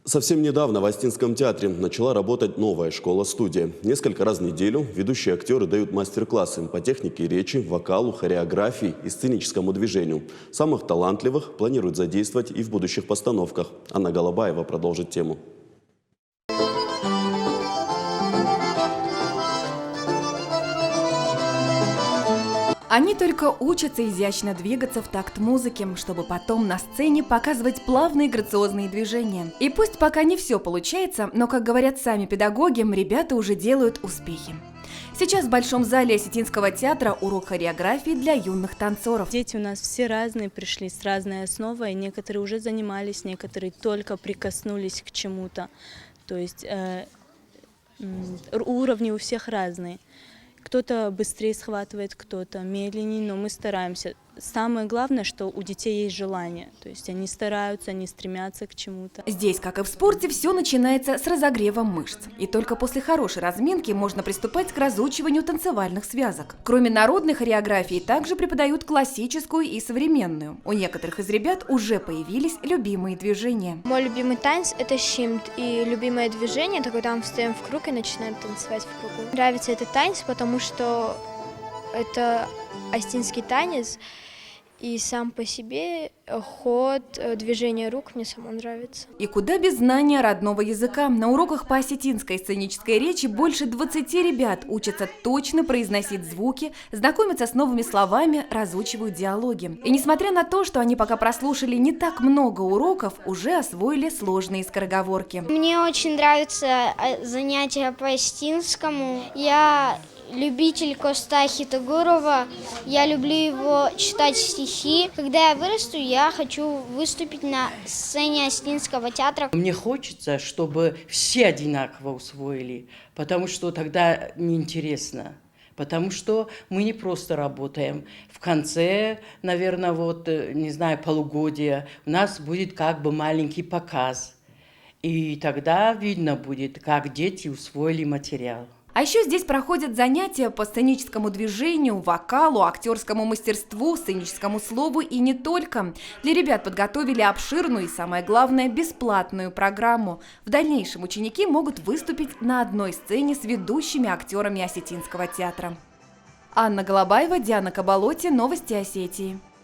Совсем недавно в Остинском театре начала работать новая школа-студия. Несколько раз в неделю ведущие актеры дают мастер-классы по технике речи, вокалу, хореографии и сценическому движению. Самых талантливых планируют задействовать и в будущих постановках. Анна Голобаева продолжит тему. Они только учатся изящно двигаться в такт музыки, чтобы потом на сцене показывать плавные грациозные движения. И пусть пока не все получается, но, как говорят сами педагоги, ребята уже делают успехи. Сейчас в Большом зале Осетинского театра урок хореографии для юных танцоров. Дети у нас все разные, пришли с разной основой, некоторые уже занимались, некоторые только прикоснулись к чему-то. То есть уровни у всех разные. Кто-то быстрее схватывает, кто-то медленнее, но мы стараемся. Самое главное, что у детей есть желание, то есть они стараются, они стремятся к чему-то. Здесь, как и в спорте, все начинается с разогрева мышц. И только после хорошей разминки можно приступать к разучиванию танцевальных связок. Кроме народной хореографии, также преподают классическую и современную. У некоторых из ребят уже появились любимые движения. Мой любимый танец – это щимт, и любимое движение – это когда мы встаем в круг и начинаем танцевать в кругу. Нравится этот танец, потому что это остинский танец, и сам по себе ход, движение рук мне самому нравится. И куда без знания родного языка. На уроках по осетинской сценической речи больше 20 ребят учатся точно произносить звуки, знакомятся с новыми словами, разучивают диалоги. И несмотря на то, что они пока прослушали не так много уроков, уже освоили сложные скороговорки. Мне очень нравятся занятия по остинскому. Я любитель Коста Хитогурова, я люблю его читать стихи. Когда я вырасту, я хочу выступить на сцене Остинского театра. Мне хочется, чтобы все одинаково усвоили, потому что тогда неинтересно. Потому что мы не просто работаем. В конце, наверное, не знаю, полугодия у нас будет как бы маленький показ. И тогда видно будет, как дети усвоили материал. А еще здесь проходят занятия по сценическому движению, вокалу, актерскому мастерству, сценическому слову и не только. Для ребят подготовили обширную и, самое главное, бесплатную программу. В дальнейшем ученики могут выступить на одной сцене с ведущими актерами Осетинского театра. Анна Голобаева, Диана Кабалоти, Новости Осетии.